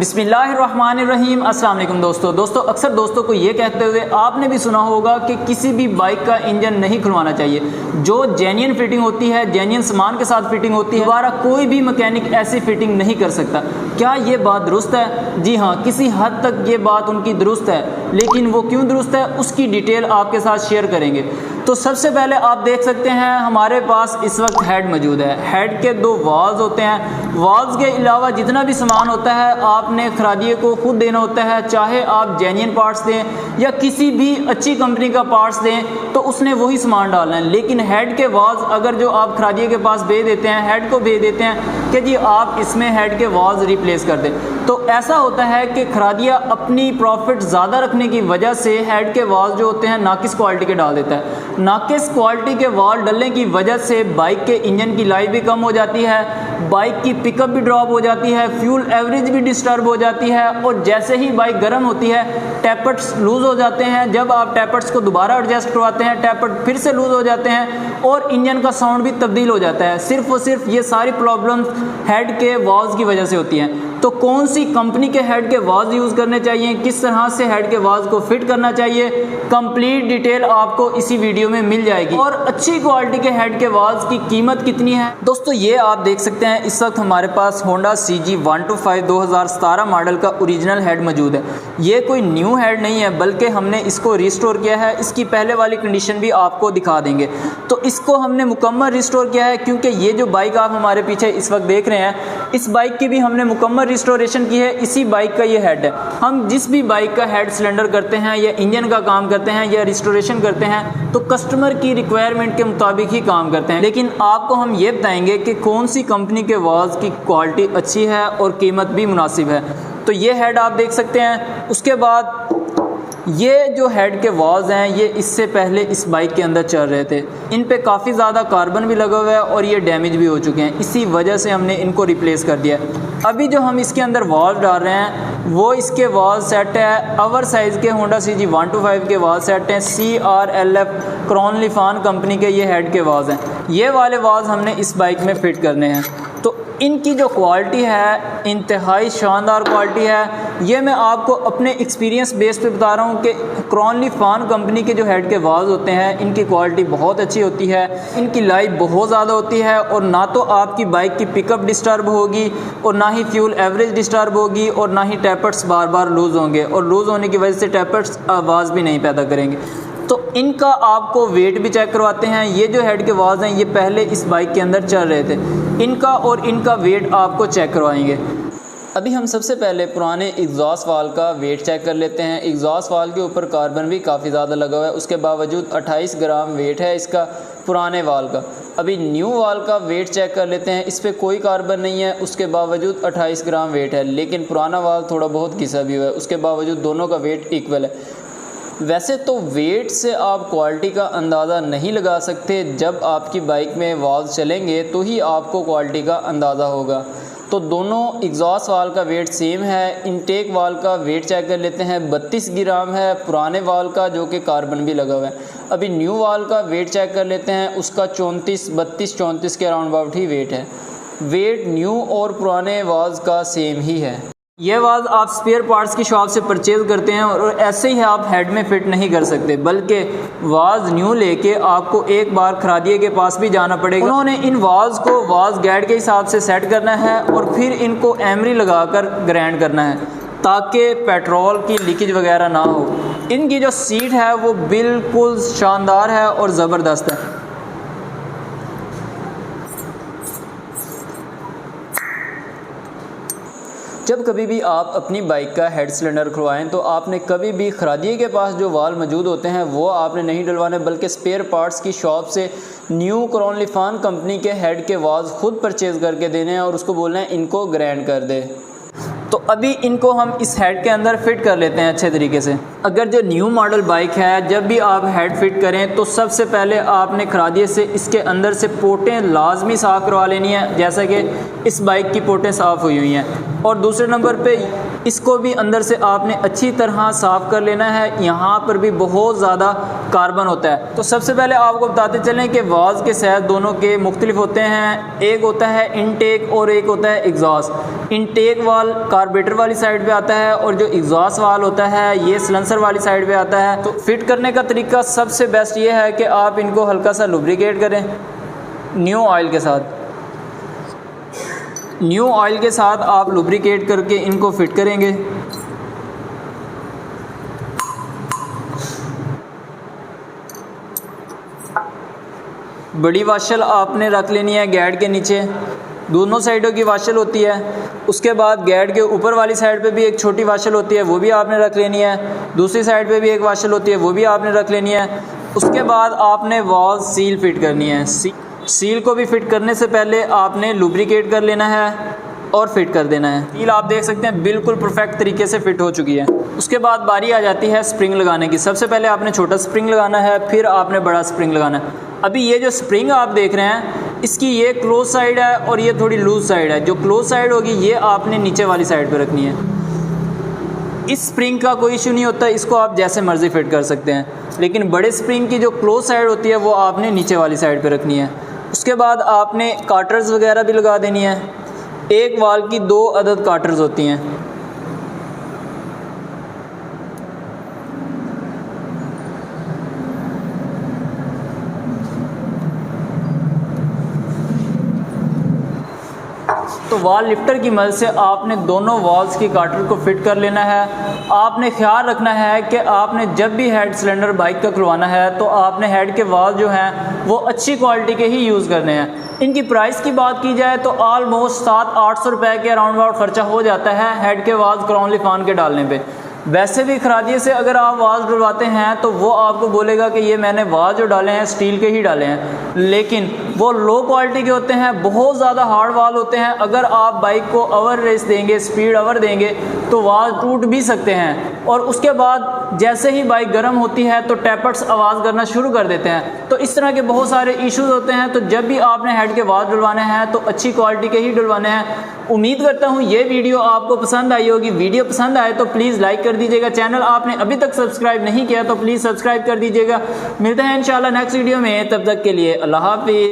बिस्मिल्लाहिर्रहमानिर्रहीम। अस्सलाम वालेकुम दोस्तों अक्सर दोस्तों को ये कहते हुए आपने भी सुना होगा कि किसी भी बाइक का इंजन नहीं खुलवाना चाहिए। जो जेन्युइन फिटिंग होती है, जेन्युइन सामान के साथ फिटिंग होती है, दोबारा कोई भी मैकेनिक ऐसी फिटिंग नहीं कर सकता। क्या ये बात दुरुस्त है? जी हाँ, किसी हद तक ये बात उनकी दुरुस्त है, लेकिन वो क्यों दुरुस्त है उसकी डिटेल आपके साथ शेयर करेंगे। तो सबसे पहले आप देख सकते हैं हमारे पास इस वक्त हेड मौजूद है। हेड के दो वाल्व्स होते हैं। वाल्व्स के अलावा जितना भी सामान होता है आपने खरादिए को खुद देना होता है। चाहे आप जेन्युइन पार्ट्स दें या किसी भी अच्छी कंपनी का पार्ट्स दें तो उसने वही सामान डालना है। लेकिन हेड के वाल्व्स अगर जो आप खरादिए के पास भेज देते हैं, हेड को भेज देते हैं कि जी आप इसमें हेड के वाल्व्स रिप्लेस कर दें, तो ऐसा होता है कि खरादिया अपनी प्रॉफिट ज़्यादा रखने की वजह से हेड के वाल्व जो होते हैं नाकिस क्वालिटी के डाल देता है। नाकिस क्वालिटी के वाल्व डलने की वजह से बाइक के इंजन की लाइफ भी कम हो जाती है, बाइक की पिकअप भी ड्रॉप हो जाती है, फ्यूल एवरेज भी डिस्टर्ब हो जाती है, और जैसे ही बाइक गर्म होती है टैपर्स लूज़ हो जाते हैं। जब आप टैपर्स को दोबारा एडजस्ट करवाते हैं टैपर फिर से लूज़ हो जाते हैं और इंजन का साउंड भी तब्दील हो जाता है। सिर्फ और सिर्फ ये सारी प्रॉब्लम्स हेड के वाल्व्स की वजह से होती हैं। तो कौन सी कंपनी के हेड के वाल्व यूज़ करने चाहिए, किस तरह से हेड के वाल्व को फिट करना चाहिए, कंप्लीट डिटेल आपको इसी वीडियो में मिल जाएगी। और अच्छी क्वालिटी के हेड के वाल्व की कीमत कितनी है दोस्तों, ये आप देख सकते हैं। इस वक्त हमारे पास होंडा CG125 2017 मॉडल का ओरिजिनल हेड मौजूद है। ये कोई न्यू हेड नहीं है, बल्कि हमने इसको रिस्टोर किया है। इसकी पहले वाली कंडीशन भी आपको दिखा देंगे। तो इसको हमने मुकम्मल रिस्टोर किया है, क्योंकि ये जो बाइक आप हमारे पीछे इस वक्त देख रहे हैं, इस बाइक की भी हमने मुकम्मल रिस्टोरेशन की है। इसी बाइक का ये हेड है। हम जिस भी बाइक का हेड सिलेंडर करते हैं या इंजन का काम करते हैं या रिस्टोरेशन करते हैं तो कस्टमर की रिक्वायरमेंट के मुताबिक ही काम करते हैं। लेकिन आपको हम ये बताएंगे कि कौन सी कंपनी के वाल्व्स की क्वालिटी अच्छी है और कीमत भी मुनासिब है। तो ये हेड आप देख सकते हैं। उसके बाद ये जो हेड के वाल्व्स हैं ये इससे पहले इस बाइक के अंदर चल रहे थे। इन पे काफ़ी ज़्यादा कार्बन भी लगा हुआ है और ये डैमेज भी हो चुके हैं। इसी वजह से हमने इनको रिप्लेस कर दिया। अभी जो हम इसके अंदर वाल्व डाल रहे हैं वो इसके वाल्व सेट है अवर साइज़ के होंडा CG125 के वाल्व सेट हैं। CRLF क्रॉनलिफान कंपनी के ये हेड के वाल्व हैं। ये वाले वाल्व हमने इस बाइक में फ़िट करने हैं। तो इनकी जो क्वालिटी है इंतहाई शानदार क्वालिटी है। ये मैं आपको अपने एक्सपीरियंस बेस पे बता रहा हूँ कि क्रॉनलिफान कंपनी के जो हेड के वाल्व होते हैं इनकी क्वालिटी बहुत अच्छी होती है, इनकी लाइफ बहुत ज़्यादा होती है, और ना तो आपकी बाइक की पिकअप डिस्टर्ब होगी और ना ही फ्यूल एवरेज डिस्टर्ब होगी और ना ही टैपर्स बार बार लूज़ होंगे, और लूज़ होने की वजह से टैपर्स आवाज़ भी नहीं पैदा करेंगे। तो इनका आपको वेट भी चेक करवाते हैं। ये जो हेड के वाल्व हैं ये पहले इस बाइक के अंदर चल रहे थे, इनका और इनका वेट आपको चेक करवाएंगे। अभी हम सबसे पहले पुराने एग्जॉस्ट वाल्व का वेट चेक कर लेते हैं। एग्जॉस्ट वाल्व के ऊपर कार्बन भी काफ़ी ज़्यादा लगा हुआ है, उसके बावजूद 28 ग्राम वेट है इसका पुराने वाल्व का। अभी न्यू वाल्व का वेट चेक कर लेते हैं। इस पर कोई कार्बन नहीं है, उसके बावजूद 28 ग्राम वेट है, लेकिन पुराना वाल्व थोड़ा बहुत घिसा भी हुआ है, उसके बावजूद दोनों का वेट इक्वल है। वैसे तो वेट से आप क्वालिटी का अंदाज़ा नहीं लगा सकते, जब आपकी बाइक में वाल्व चलेंगे तो ही आपको क्वालिटी का अंदाज़ा होगा। तो दोनों एग्जॉस्ट वाल्व का वेट सेम है। इनटेक वाल्व का वेट चेक कर लेते हैं। 32 ग्राम है पुराने वाल्व का, जो कि कार्बन भी लगा हुआ है। अभी न्यू वाल्व का वेट चेक कर लेते हैं। उसका 32 के अराउंड अबाउट ही वेट है। वेट न्यू और पुराने वाल्व का सेम ही है। ये वाल्व आप स्पेयर पार्ट्स की शॉप से परचेज़ करते हैं और ऐसे ही आप हेड में फ़िट नहीं कर सकते, बल्कि वाल्व न्यू लेके आपको एक बार खरादिए के पास भी जाना पड़ेगा। उन्होंने इन वाल्व्स को वाल्व गाइड के हिसाब से सेट करना है और फिर इनको एमरी लगाकर ग्राइंड करना है ताकि पेट्रोल की लीकेज वगैरह ना हो। इनकी जो सीट है वो बिल्कुल शानदार है और ज़बरदस्त है। जब कभी भी आप अपनी बाइक का हेड सिलेंडर खुलवाएं तो आपने कभी भी खरादिए के पास जो वाल्व मौजूद होते हैं वो आपने नहीं डलवाने, बल्कि स्पेयर पार्ट्स की शॉप से न्यू क्रॉनलिफान कंपनी के हेड के वाल्व खुद परचेज़ करके देने हैं और उसको बोलना है इनको ग्राइंड कर दे। तो अभी इनको हम इस हेड के अंदर फिट कर लेते हैं अच्छे तरीके से। अगर जो न्यू मॉडल बाइक है, जब भी आप हेड फिट करें तो सबसे पहले आपने खरादिए से इसके अंदर से पोटें लाजमी साफ़ करवा लेनी है, जैसा कि इस बाइक की पोटें साफ़ हुई हुई हैं। और दूसरे नंबर पे इसको भी अंदर से आपने अच्छी तरह साफ़ कर लेना है। यहाँ पर भी बहुत ज़्यादा कार्बन होता है। तो सबसे पहले आपको बताते चलें कि वाल्व के साइज़ दोनों के मुख्तलिफ होते हैं। एक होता है इनटेक और एक होता है एग्जॉस्ट। इनटेक वाल कार्बोरेटर वाली साइड पे आता है और जो एग्जॉस्ट वाल होता है ये सिलेंसर वाली साइड पे आता है। तो फिट करने का तरीका सबसे बेस्ट ये है कि आप इनको हल्का सा लुब्रिकेट करें न्यू ऑयल के साथ। न्यू ऑयल के साथ आप लुब्रिकेट करके इनको फिट करेंगे। बड़ी वाशल आपने रख लेनी है गैड के नीचे, दोनों साइडों की वाशल होती है। उसके बाद गैड के ऊपर वाली साइड पे भी एक छोटी वाशल होती है, वो भी आपने रख लेनी है। दूसरी साइड पे भी एक वाशल होती है, वो भी आपने रख लेनी है। उसके बाद आपने वॉल सील फिट करनी है। सील को भी फिट करने से पहले आपने लुब्रिकेट कर लेना है और फिट कर देना है। सील आप देख सकते हैं बिल्कुल परफेक्ट तरीके से फिट हो चुकी है। उसके बाद बारी आ जाती है स्प्रिंग लगाने की। सबसे पहले आपने छोटा स्प्रिंग लगाना है, फिर आपने बड़ा स्प्रिंग लगाना है। अभी ये जो स्प्रिंग आप देख रहे हैं इसकी ये क्लोज साइड है और ये थोड़ी लूज साइड है। जो क्लोज साइड होगी ये आपने नीचे वाली साइड पे रखनी है। इस स्प्रिंग का कोई इशू नहीं होता, इसको आप जैसे मर्जी फिट कर सकते हैं। लेकिन बड़े स्प्रिंग की जो क्लोज साइड होती है वो आपने नीचे वाली साइड पे रखनी है। उसके बाद आपने काटर्स वगैरह भी लगा देनी है। एक वाल की 2 अदद काटर्स होती हैं। तो वाल लिफ्टर की मदद से आपने दोनों वॉल्स की काटर को फिट कर लेना है। आपने ख्याल रखना है कि आपने जब भी हेड सिलेंडर बाइक का खुलवाना है तो आपने हेड के वाल जो हैं वो अच्छी क्वालिटी के ही यूज़ करने हैं। इनकी प्राइस की बात की जाए तो ऑलमोस्ट 700-800 रुपये के अराउंड अबाउट खर्चा हो जाता है हेड के वाल्स क्राउन लिफान के डालने पे। वैसे भी खरादिए से अगर आप वाल्स डलवाते हैं तो वो आपको बोलेगा कि ये मैंने वाल्स जो डाले हैं स्टील के ही डाले हैं, लेकिन वो लो क्वालिटी के होते हैं, बहुत ज़्यादा हार्ड वाल होते हैं। अगर आप बाइक को ओवर रेस देंगे, स्पीड ओवर देंगे तो वाल टूट भी सकते हैं। और उसके बाद जैसे ही बाइक गर्म होती है तो टैपर्स आवाज़ करना शुरू कर देते हैं। तो इस तरह के बहुत सारे इश्यूज होते हैं। तो जब भी आपने हेड के वाल्स डलवाने हैं तो अच्छी क्वालिटी के ही डलवाने हैं। उम्मीद करता हूँ ये वीडियो आपको पसंद आई होगी। वीडियो पसंद आए तो प्लीज़ लाइक कर दीजिएगा। चैनल आपने अभी तक सब्सक्राइब नहीं किया तो प्लीज़ सब्सक्राइब कर दीजिएगा। मिलते हैं इंशाल्लाह नेक्स्ट वीडियो में, तब तक के लिए अल्लाह हाफिज़।